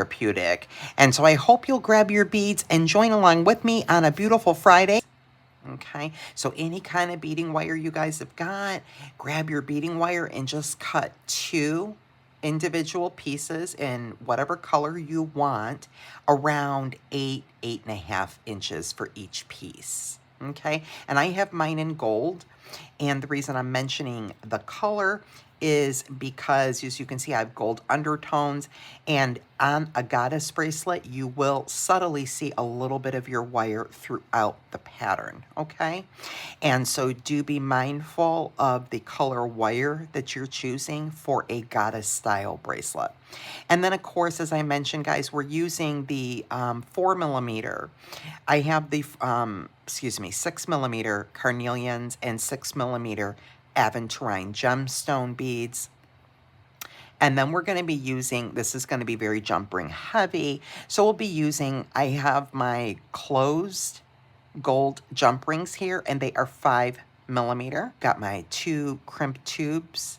therapeutic. And so I hope you'll grab your beads and join along with me on a beautiful Friday. Okay, so any kind of beading wire you guys have got, grab your beading wire and just cut 2 individual pieces in whatever color you want, around 8.5 inches for each piece. Okay, and I have mine in gold, and the reason I'm mentioning the color is because, as you can see, I have gold undertones, and on a goddess bracelet, you will subtly see a little bit of your wire throughout the pattern, okay? And so do be mindful of the color wire that you're choosing for a goddess style bracelet. And then, of course, as I mentioned, guys, we're using the 4mm. I have the, 6mm carnelians and 6mm Aventurine gemstone beads. And then we're going to be using, this is going to be very jump ring heavy, so we'll be using, I have my closed gold jump rings here, and they are 5mm. Got my 2 crimp tubes,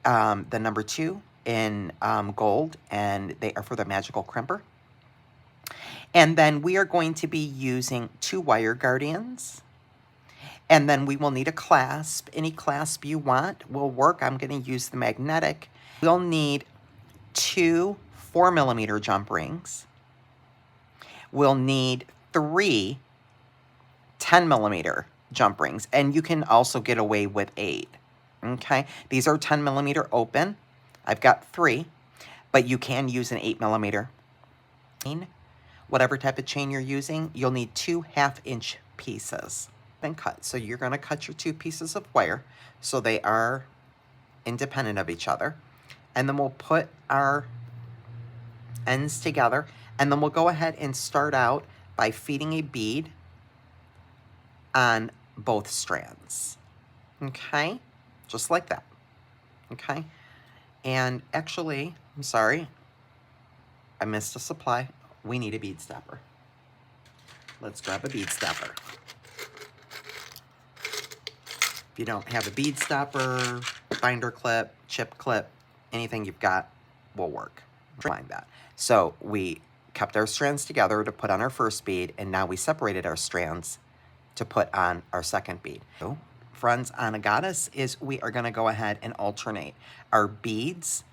the number 2 in gold, and they are for the magical crimper. And then we are going to be using 2 wire guardians. And then we will need a clasp. Any clasp you want will work. I'm going to use the magnetic. We'll need 2 4mm jump rings. We'll need 3 10mm jump rings. And you can also get away with 8. Okay? These are 10mm open. I've got 3. But you can use an 8mm. Whatever type of chain you're using, you'll need 2 1/2-inch pieces. Then cut. So you're going to cut your 2 pieces of wire so they are independent of each other. And then we'll put our ends together, and then we'll go ahead and start out by feeding a bead on both strands. Okay? Just like that. Okay? And actually, I'm sorry, I missed a supply. We need a bead stopper. Let's grab a bead stopper. If you don't have a bead stopper, binder clip, chip clip, anything you've got will work. Find that. So we kept our strands together to put on our first bead, and now we separated our strands to put on our second bead. So, friends, on a goddess is we are going to go ahead and alternate our beads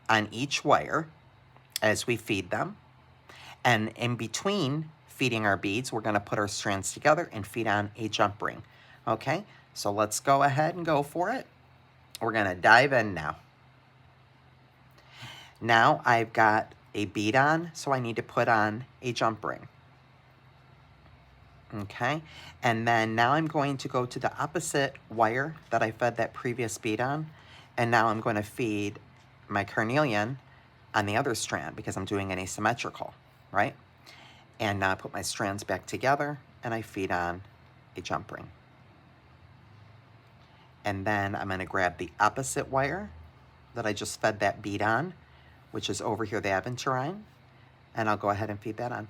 on each wire as we feed them. And in between feeding our beads, we're going to put our strands together and feed on a jump ring. Okay? So let's go ahead and go for it. We're going to dive in now. Now I've got a bead on, so I need to put on a jump ring. Okay, and then now I'm going to go to the opposite wire that I fed that previous bead on, and now I'm going to feed my carnelian on the other strand because I'm doing an asymmetrical, right? And now I put my strands back together and I feed on a jump ring. And then I'm going to grab the opposite wire that I just fed that bead on, which is over here, the Aventurine, and I'll go ahead and feed that on.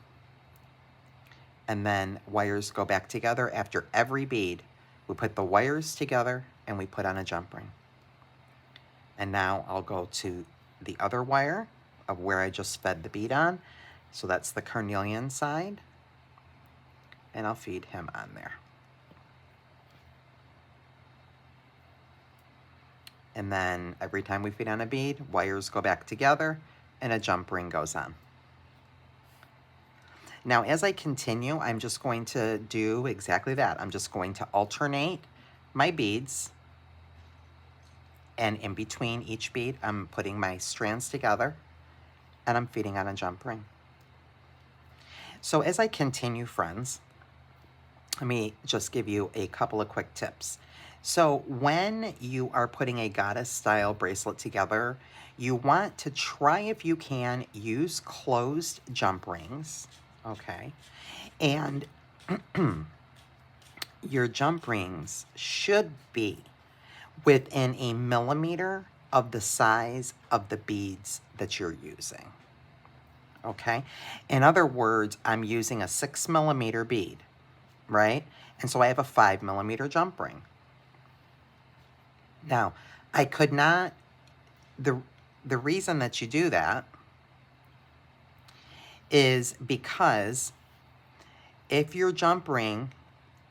And then wires go back together. After every bead, we put the wires together and we put on a jump ring. And now I'll go to the other wire of where I just fed the bead on. So that's the carnelian side, and I'll feed him on there. And then every time we feed on a bead, wires go back together and a jump ring goes on. Now, as I continue, I'm just going to do exactly that. I'm just going to alternate my beads, and in between each bead, I'm putting my strands together and I'm feeding on a jump ring. So as I continue, friends, let me just give you a couple of quick tips. So when you are putting a goddess style bracelet together, you want to try, if you can, use closed jump rings, okay? And your jump rings should be within a millimeter of the size of the beads that you're using, okay? In other words, I'm using a 6mm bead, right? And so I have a 5mm jump ring. Now, I could not, the reason that you do that is because if your jump ring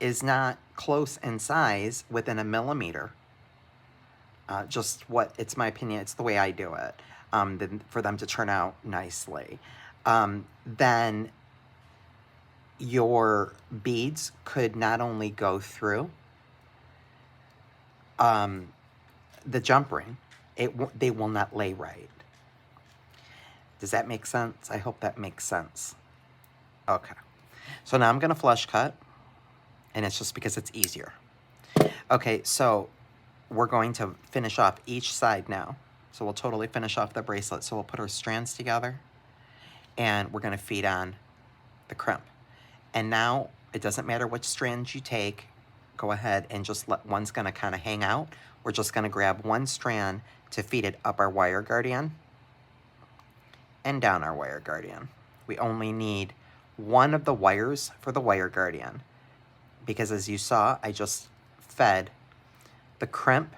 is not close in size, within a millimeter, it's my opinion, it's the way I do it, for them to turn out nicely, then your beads could not only go through the jump ring, they will not lay right. Does that make sense? I hope that makes sense. Okay. So now I'm going to flush cut, and it's just because it's easier. Okay, so we're going to finish off each side now. So we'll totally finish off the bracelet. So we'll put our strands together, and we're going to feed on the crimp. And now, it doesn't matter which strands you take, go ahead and just let one's going to kind of hang out. We're just going to grab one strand to feed it up our wire guardian and down our wire guardian. We only need one of the wires for the wire guardian, because as you saw, I just fed the crimp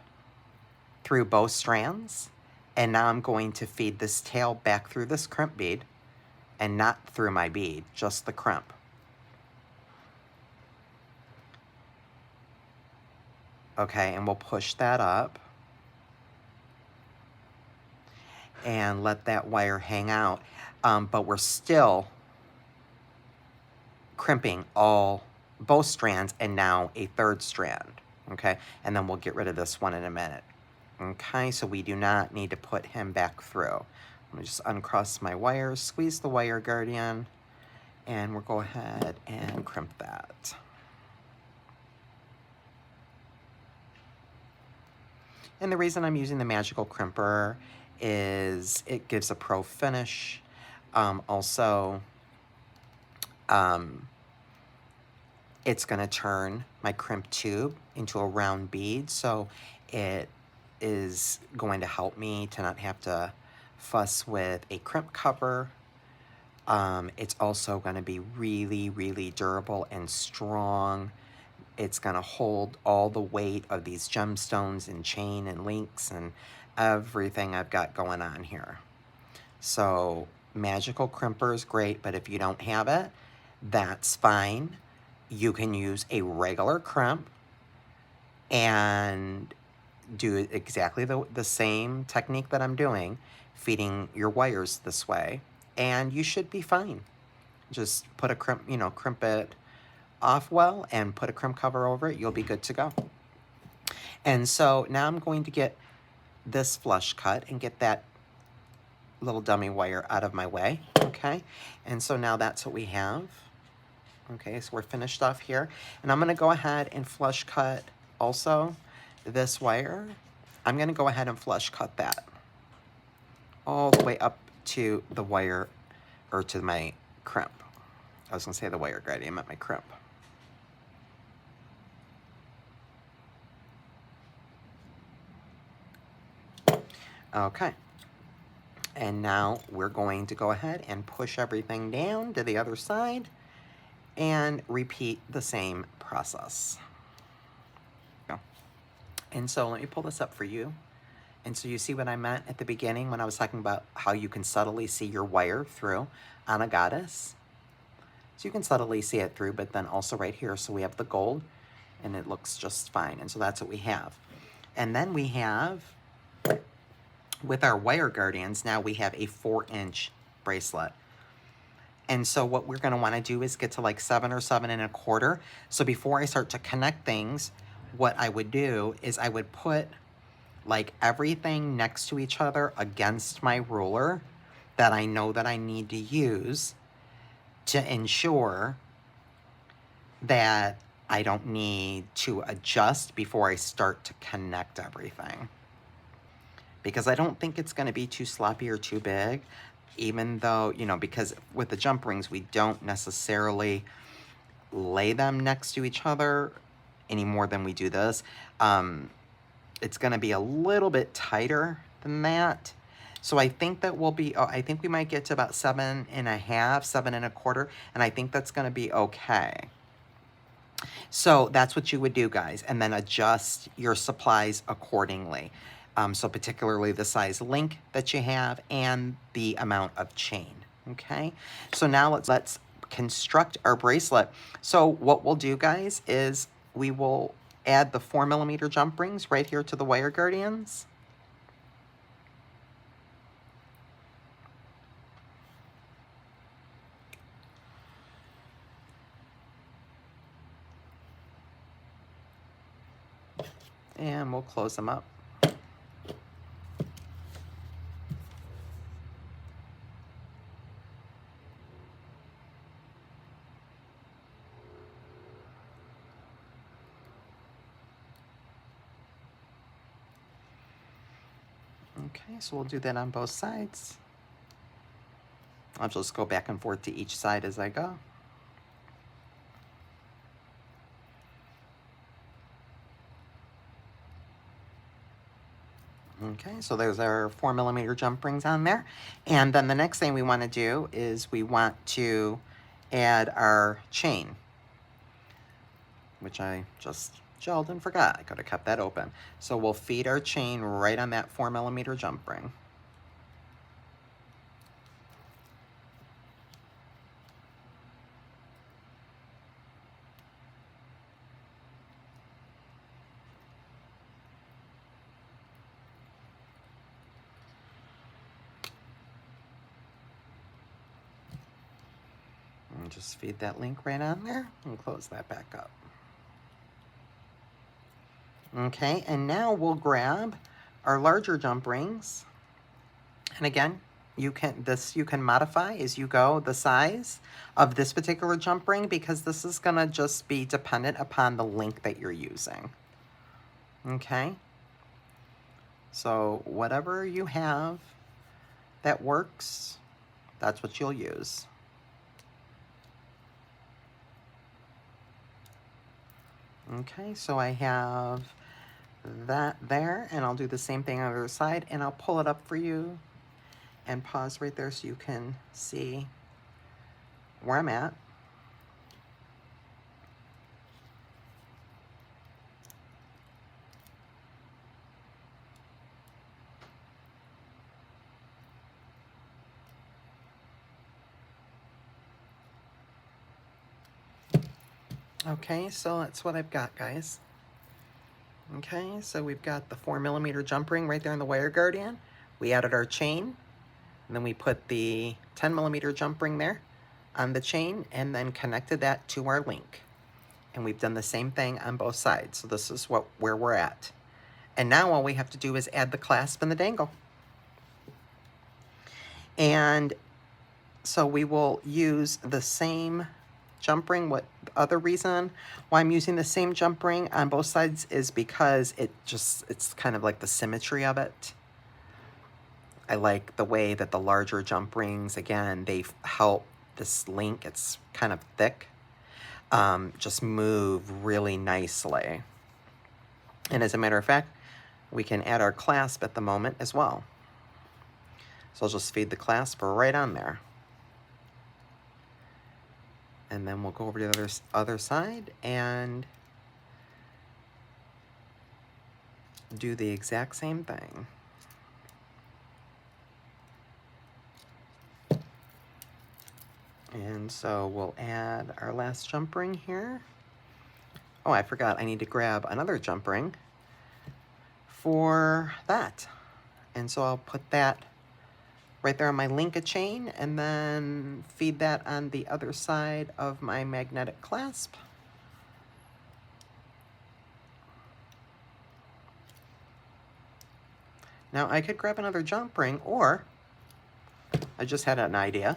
through both strands, and now I'm going to feed this tail back through this crimp bead, and not through my bead, just the crimp. Okay, and we'll push that up and let that wire hang out, but we're still crimping both strands and now a third strand, okay? And then we'll get rid of this one in a minute. Okay, so we do not need to put him back through. Let me just uncross my wires, squeeze the wire guardian, and we'll go ahead and crimp that. And the reason I'm using the magical crimper is it gives a pro finish. Also, it's going to turn my crimp tube into a round bead, so it is going to help me to not have to fuss with a crimp cover. It's also going to be really, really durable and strong. It's going to hold all the weight of these gemstones and chain and links and everything I've got going on here. So magical crimper is great, but if you don't have it, that's fine. You can use a regular crimp and do exactly the same technique that I'm doing, feeding your wires this way, and you should be fine. Just put a crimp, crimp it off well and put a crimp cover over it. You'll be good to go. And so now I'm going to get this flush cut and get that little dummy wire out of my way, okay? And so now that's what we have. Okay, so we're finished off here. And I'm gonna go ahead and flush cut also this wire. I'm gonna go ahead and flush cut that all the way up to the wire, or to my crimp. I was gonna say the wire guardian, I meant my crimp. Okay. And now we're going to go ahead and push everything down to the other side and repeat the same process. And so let me pull this up for you. And so you see what I meant at the beginning when I was talking about how you can subtly see your wire through on a goddess. So you can subtly see it through, but then also right here, so we have the gold, and it looks just fine. And so that's what we have. And then we have, with our wire guardians, now we have a 4-inch bracelet. And so what we're gonna wanna do is get to like 7 or 7 1/4. So before I start to connect things, what I would do is I would put like everything next to each other against my ruler that I know that I need to use to ensure that I don't need to adjust before I start to connect everything. Because I don't think it's gonna be too sloppy or too big, even though, because with the jump rings, we don't necessarily lay them next to each other any more than we do this. It's gonna be a little bit tighter than that. So I think that I think we might get to about 7 1/2, 7 1/4, and I think that's gonna be okay. So that's what you would do, guys, and then adjust your supplies accordingly. So particularly the size link that you have and the amount of chain Okay, so now let's construct our bracelet. So what we'll do, guys, is we will add the 4mm jump rings right here to the wire guardians. And we'll close them up. Okay, so we'll do that on both sides. I'll just go back and forth to each side as I go. Okay, so there's our 4mm jump rings on there. And then the next thing we want to do is we want to add our chain, which I just gelled and forgot. I could have kept that open. So we'll feed our chain right on that 4mm jump ring. And just feed that link right on there and close that back up. Okay, and now we'll grab our larger jump rings. And again, you can modify as you go the size of this particular jump ring, because this is gonna just be dependent upon the link that you're using. Okay, so whatever you have that works, that's what you'll use. Okay, so I have that there, and I'll do the same thing on the other side, and I'll pull it up for you and pause right there so you can see where I'm at. Okay, so that's what I've got, guys. Okay, so we've got the 4mm jump ring right there in the wire guardian. We added our chain, and then we put the 10mm jump ring there on the chain, and then connected that to our link. And we've done the same thing on both sides. So this is where we're at. And now all we have to do is add the clasp and the dangle. And so we will use the same jump ring. What other reason why I'm using the same jump ring on both sides is because it's kind of like the symmetry of it. I like the way that the larger jump rings, again, they help this link, it's kind of thick, just move really nicely. And as a matter of fact, we can add our clasp at the moment as well. So I'll just feed the clasp right on there. And then we'll go over to the other side and do the exact same thing. And so we'll add our last jump ring here. Oh, I forgot, I need to grab another jump ring for that. And so I'll put that right there on my link chain, and then feed that on the other side of my magnetic clasp. Now I could grab another jump ring, or I just had an idea.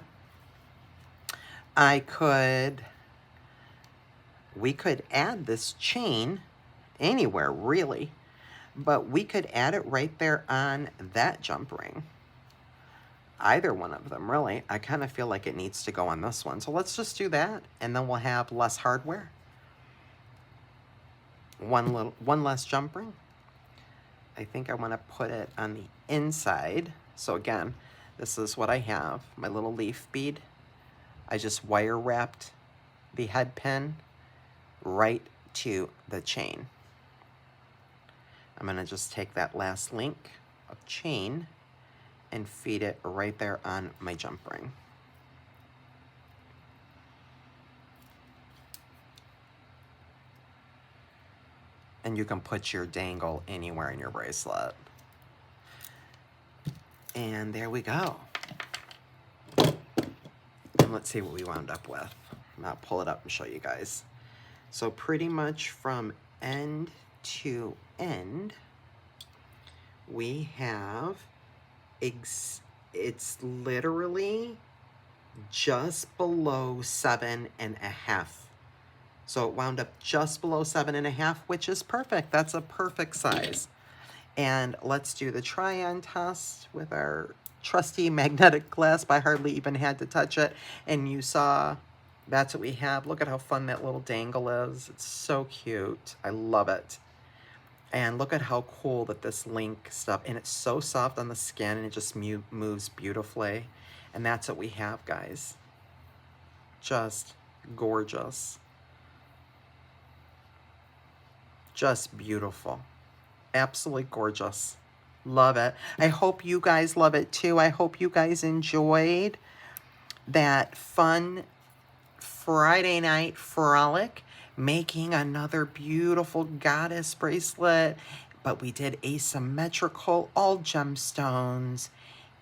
We could add this chain anywhere really, but we could add it right there on that jump ring. Either one of them, really. I kind of feel like it needs to go on this one. So let's just do that, and then we'll have less hardware. One less jump ring. I think I want to put it on the inside. So again, this is what I have, my little leaf bead. I just wire wrapped the head pin right to the chain. I'm going to just take that last link of chain and feed it right there on my jump ring. And you can put your dangle anywhere in your bracelet. And there we go. And let's see what we wound up with. I'll pull it up and show you guys. So pretty much from end to end, we have, it's literally just below 7.5. So it wound up just below 7.5, which is perfect. That's a perfect size. And let's do the try-on test with our trusty magnetic clasp. I hardly even had to touch it. And you saw, that's what we have. Look at how fun that little dangle is. It's so cute. I love it. And look at how cool that this link stuff, and it's so soft on the skin, and it just moves beautifully. And that's what we have, guys. Just gorgeous. Just beautiful. Absolutely gorgeous. Love it. I hope you guys love it too. I hope you guys enjoyed that fun Friday night frolic, making another beautiful goddess bracelet. But we did asymmetrical, all gemstones.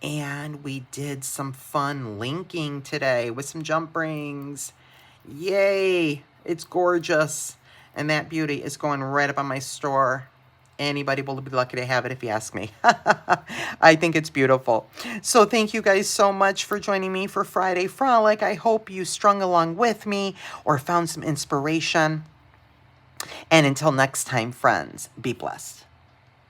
And we did some fun linking today with some jump rings. Yay! It's gorgeous. And that beauty is going right up on my store. Anybody will be lucky to have it if you ask me. I think it's beautiful. So thank you guys so much for joining me for Friday Frolic. I hope you strung along with me or found some inspiration. And until next time, friends, be blessed.